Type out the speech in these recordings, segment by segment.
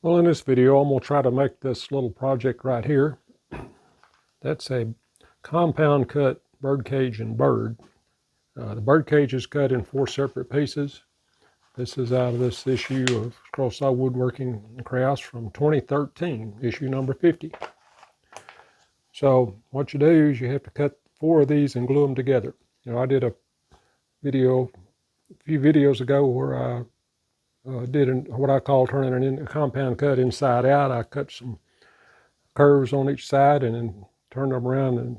Well, in this video, I'm going to try to make this little project right here. That's a compound cut birdcage and bird. The birdcage is cut in 4 separate pieces. This is out of this issue of Scroll-Saw Woodworking Crafts from 2013, issue number 50. So what you do is you have to cut 4 of these and glue them together. I did a video a few videos ago where I did what I call turning a compound cut inside out. I cut some curves on each side and then turned them around and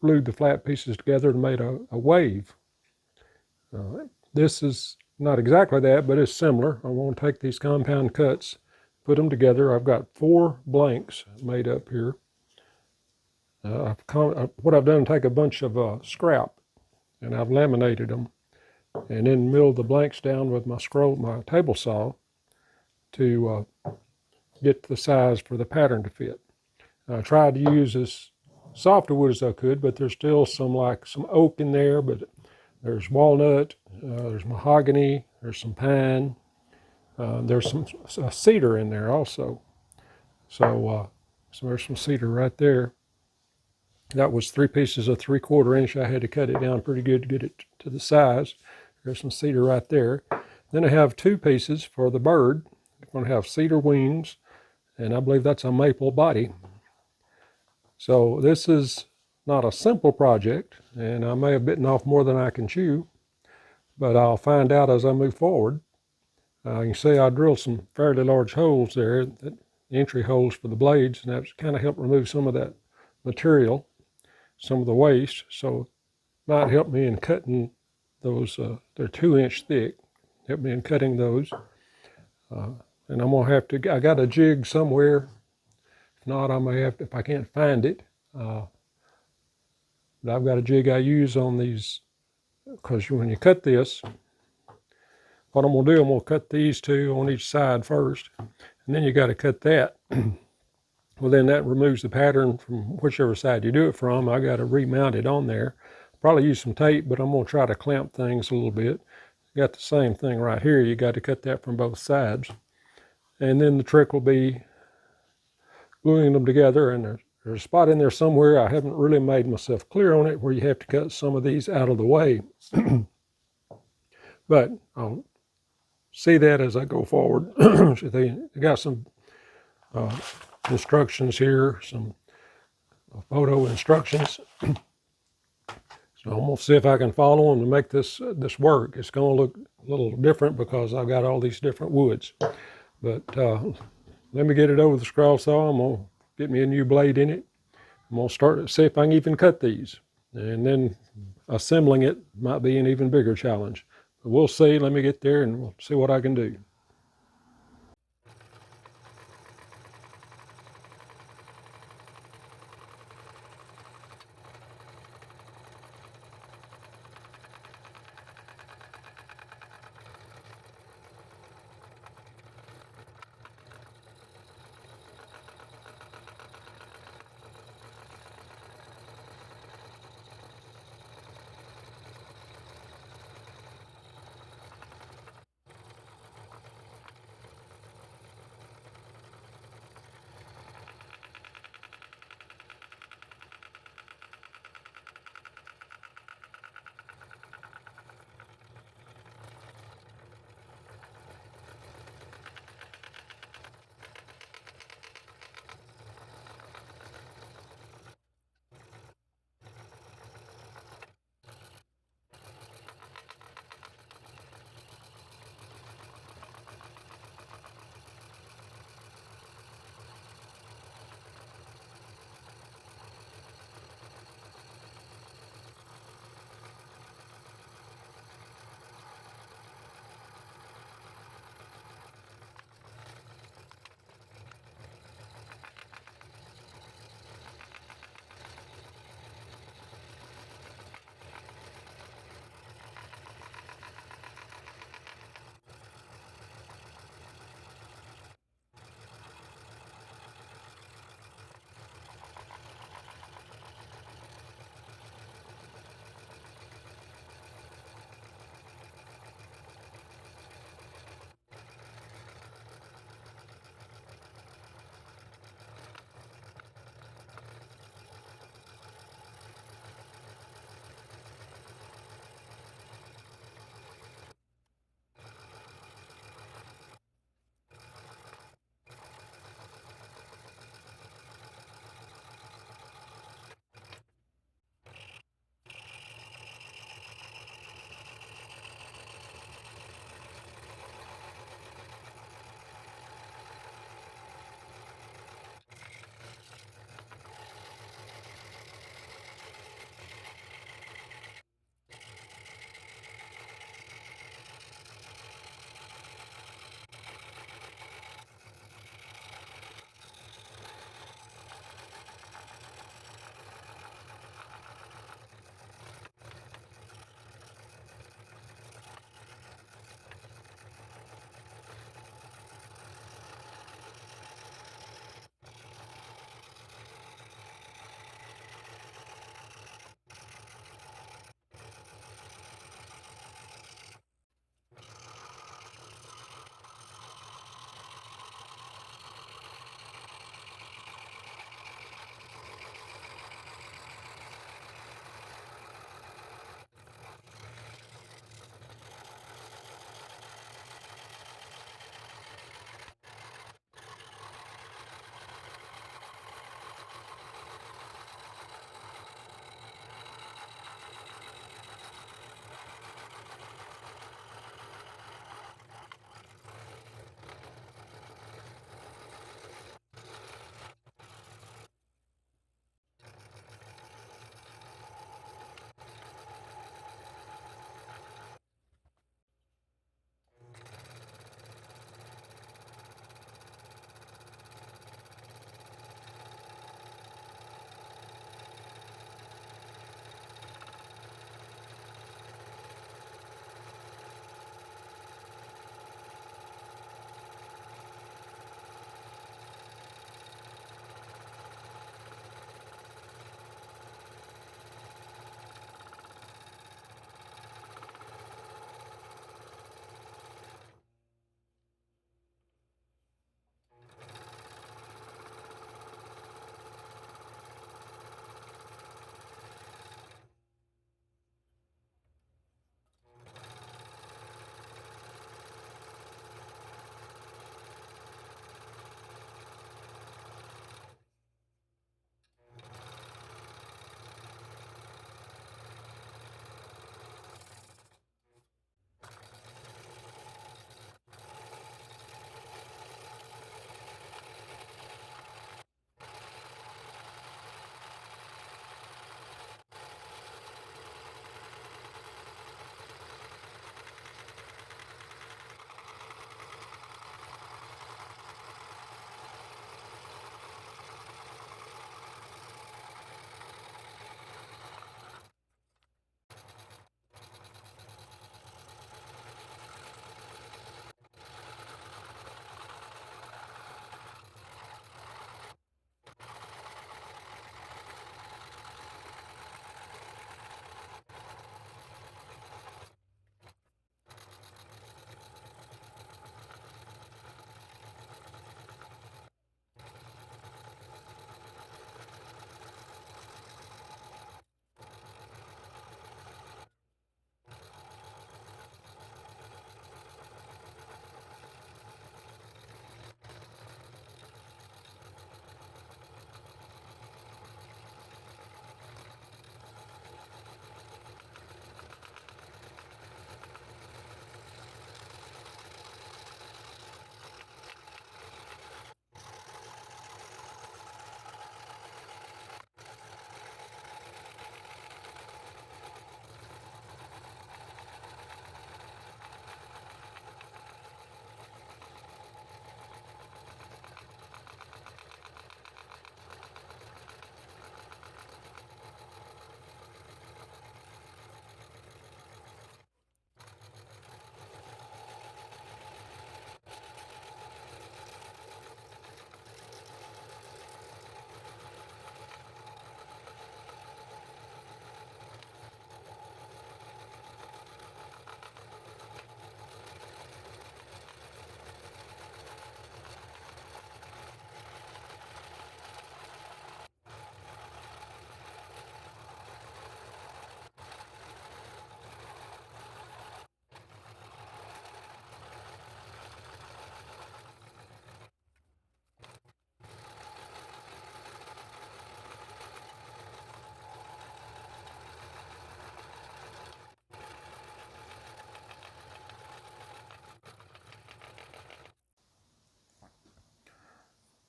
glued the flat pieces together and made a wave. This is not exactly that, but it's similar. I want to take these compound cuts, put them together. I've got 4 blanks made up here. What I've done is take a bunch of scrap and I've laminated them and then milled the blanks down with my table saw to get the size for the pattern to fit. I tried to use as soft a wood as I could, but there's still some oak in there, but there's walnut, there's mahogany, there's some pine, there's some cedar in there also. So there's some cedar right there. That was 3 pieces of 3/4 inch. I had to cut it down pretty good to get it to the size. There's some cedar right there. Then I have 2 pieces for the bird. I'm going to have cedar wings, and I believe that's a maple body. So this is not a simple project, and I may have bitten off more than I can chew, but I'll find out as I move forward. You can see I drilled some fairly large holes there, entry holes for the blades, and that's kind of helped remove some of that material, some of the waste, so it might help me in cutting those. They're 2 inch thick, help me in cutting those. And I'm gonna have to, I got a jig somewhere. If not, I may have to, if I can't find it. But I've got a jig I use on these, because when you cut this, what I'm gonna do, I'm gonna cut these 2 on each side first, and then you got to cut that. Well, then that removes the pattern from whichever side you do it from. I got to remount it on there. Probably use some tape, but I'm gonna try to clamp things a little bit. Got the same thing right here. You got to cut that from both sides. And then the trick will be gluing them together, and there's a spot in there somewhere. I haven't really made myself clear on it where you have to cut some of these out of the way. But I'll see that as I go forward. They got some instructions here, some photo instructions. So I'm gonna see if I can follow them to make this work. It's gonna look a little different because I've got all these different woods. But let me get it over the scroll saw. I'm gonna get me a new blade in it. I'm gonna start to see if I can even cut these. And then assembling it might be an even bigger challenge. But we'll see. Let me get there and we'll see what I can do.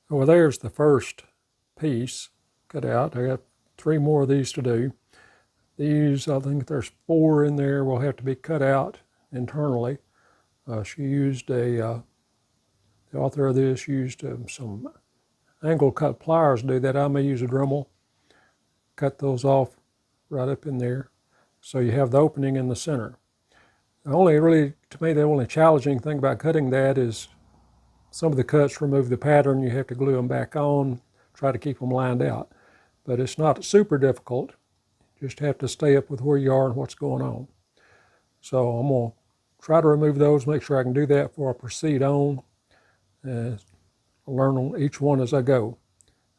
Well, there's the first piece cut out. I got 3 more of these to do. These, I think there's 4 in there, will have to be cut out internally. She used the author of this used some angle cut pliers to do that. I may use a Dremel, cut those off right up in there. So you have the opening in the center. The only really, to me, the only challenging thing about cutting that is some of the cuts remove the pattern. You have to glue them back on, try to keep them lined out. But it's not super difficult. Just have to stay up with where you are and what's going on. So I'm going to try to remove those, make sure I can do that before I proceed on. I'll learn on each one as I go.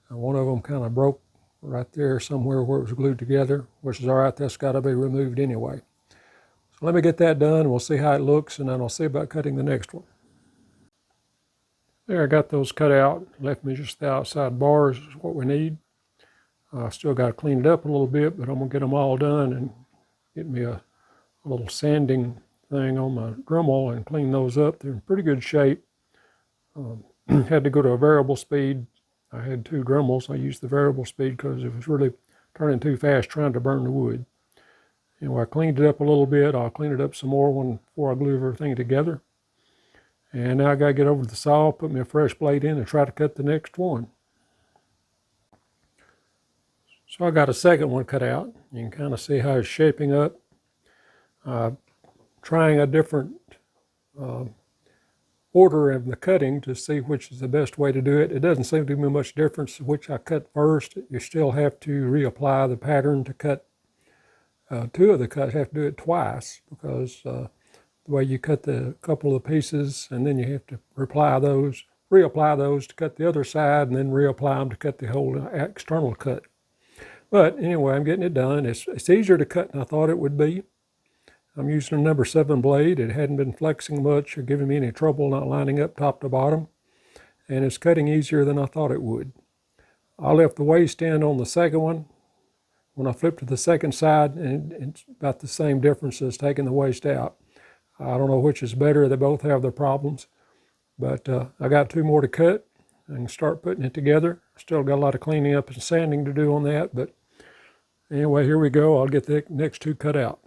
One of them kind of broke right there somewhere where it was glued together, which is all right. That's got to be removed anyway. So let me get that done. We'll see how it looks, and then I'll see about cutting the next one. There, I got those cut out. Left me just the outside bars is what we need. I still got to clean it up a little bit, but I'm going to get them all done and get me a little sanding thing on my Dremel and clean those up. They're in pretty good shape. Had to go to a variable speed. I had 2 Dremels. I used the variable speed because it was really turning too fast trying to burn the wood. Anyway, I cleaned it up a little bit. I'll clean it up some more before I glue everything together. And now I got to get over to the saw, put me a fresh blade in, and try to cut the next one. So I got a second one cut out. You can kind of see how it's shaping up. Trying a different order of the cutting to see which is the best way to do it. It doesn't seem to be much difference which I cut first. You still have to reapply the pattern to cut. 2 of the cuts have to do it twice because the way you cut the couple of pieces, and then you have to reapply those to cut the other side, and then reapply them to cut the whole external cut. But anyway, I'm getting it done. It's easier to cut than I thought it would be. I'm using a number 7 blade. It hadn't been flexing much or giving me any trouble not lining up top to bottom. And it's cutting easier than I thought it would. I left the waste in on the second one. When I flipped to the second side, and it's about the same difference as taking the waste out. I don't know which is better. They both have their problems. But I got 2 more to cut. I can start putting it together. Still got a lot of cleaning up and sanding to do on that. But anyway, here we go. I'll get the next 2 cut out.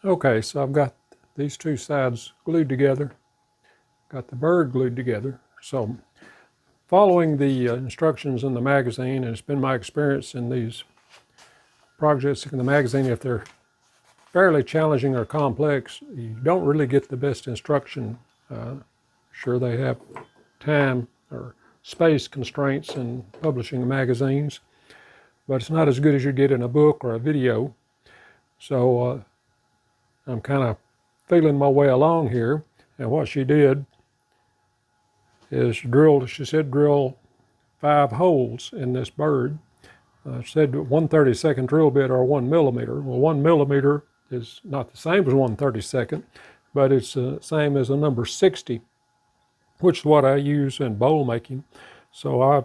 Okay, so I've got these 2 sides glued together. Got the bird glued together. So following the instructions in the magazine, and it's been my experience in these projects in the magazine, if they're fairly challenging or complex, you don't really get the best instruction. Sure, they have time or space constraints in publishing magazines, but it's not as good as you get in a book or a video. So I'm kind of feeling my way along here. And what she did is she said drill 5 holes in this bird. She said 1/32 drill bit or 1 millimeter. Well, 1 millimeter is not the same as 1/32, but it's the same as a number 60, which is what I use in bowl making. So I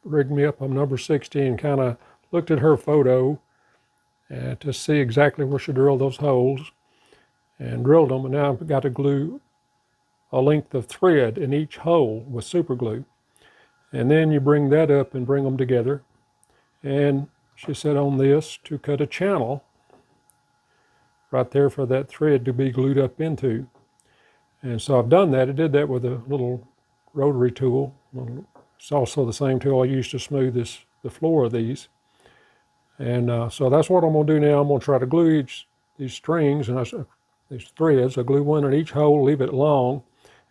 rigged me up a number 60 and kind of looked at her photo to see exactly where she drilled those holes and drilled them. And now I've got to glue a length of thread in each hole with super glue. And then you bring that up and bring them together. And she said on this to cut a channel right there for that thread to be glued up into. And so I've done that. I did that with a little rotary tool. It's also the same tool I use to smooth the floor of these. And so that's what I'm going to do now. I'm going to try to glue these strings and these threads. I glue one in each hole, leave it long,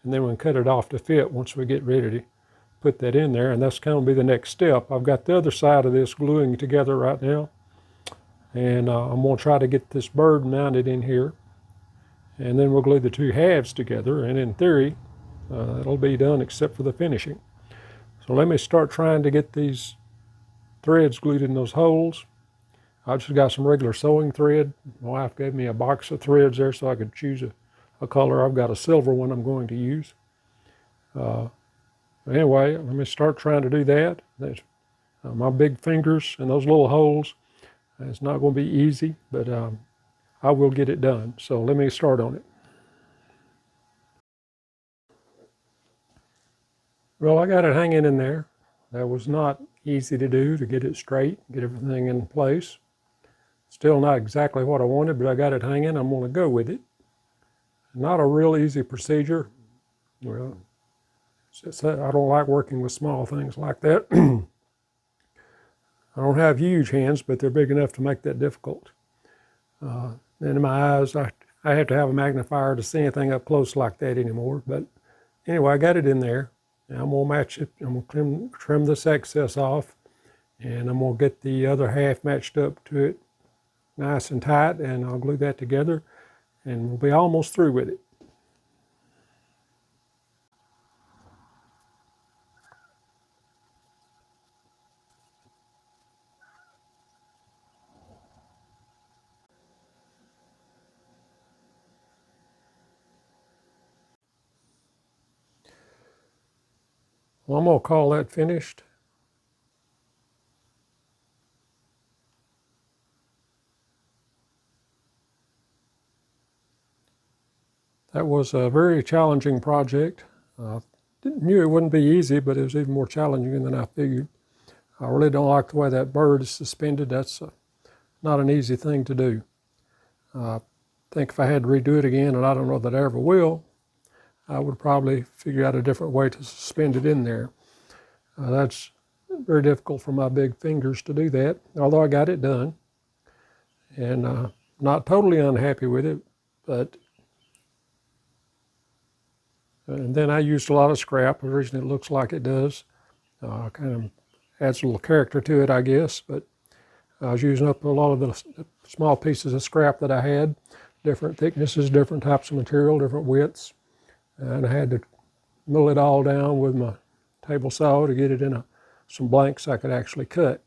and then we can cut it off to fit once we get ready to put that in there. And that's going to be the next step. I've got the other side of this gluing together right now. And I'm going to try to get this bird mounted in here. And then we'll glue the 2 halves together. And in theory, it'll be done except for the finishing. So let me start trying to get these threads glued in those holes. I just got some regular sewing thread. My wife gave me a box of threads there so I could choose a color. I've got a silver one I'm going to use. Anyway, let me start trying to do that. My big fingers in those little holes. It's not going to be easy, but I will get it done. So let me start on it. Well, I got it hanging in there. That was not easy to do, to get it straight, get everything in place. Still not exactly what I wanted, but I got it hanging. I'm going to go with it. Not a real easy procedure. Well, I don't like working with small things like that. I don't have huge hands, but they're big enough to make that difficult. And in my eyes, I have to have a magnifier to see anything up close like that anymore. But anyway, I got it in there. Now I'm going to match it. I'm going to trim this excess off, and I'm going to get the other half matched up to it nice and tight, and I'll glue that together, and we'll be almost through with it. Well, I'm going to call that finished. That was a very challenging project. Knew it wouldn't be easy, but it was even more challenging than I figured. I really don't like the way that bird is suspended. That's not an easy thing to do. I think if I had to redo it again, and I don't know that I ever will, I would probably figure out a different way to suspend it in there. That's very difficult for my big fingers to do that, although I got it done. And not totally unhappy with it, but and then I used a lot of scrap. The reason it looks like it does kind of adds a little character to it, I guess. But I was using up a lot of the small pieces of scrap that I had, different thicknesses, different types of material, different widths. And I had to mill it all down with my table saw to get it in some blanks I could actually cut.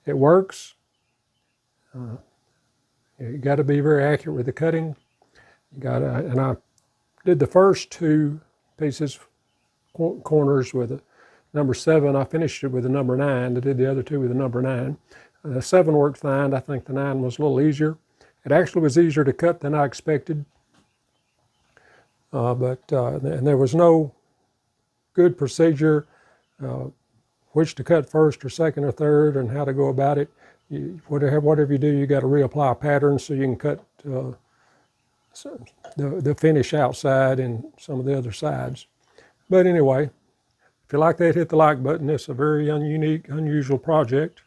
It works. You got to be very accurate with the cutting. And I did the first 2 pieces, corners with a number 7. I finished it with a number 9. I did the other 2 with a number 9. The 7 worked fine. I think the 9 was a little easier. It actually was easier to cut than I expected. And there was no good procedure, which to cut first or second or third and how to go about it. Whatever you do, you got to reapply patterns so you can cut the finish outside and some of the other sides. But anyway, If you like that, hit the like button. It's a very unique, unusual project.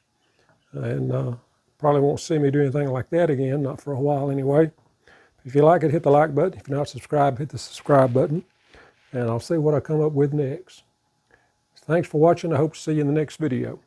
And probably won't see me do anything like that again, not for a while anyway. If you like it, hit the like button. If you're not subscribed, hit the subscribe button. And I'll see what I come up with next. Thanks for watching. I hope to see you in the next video.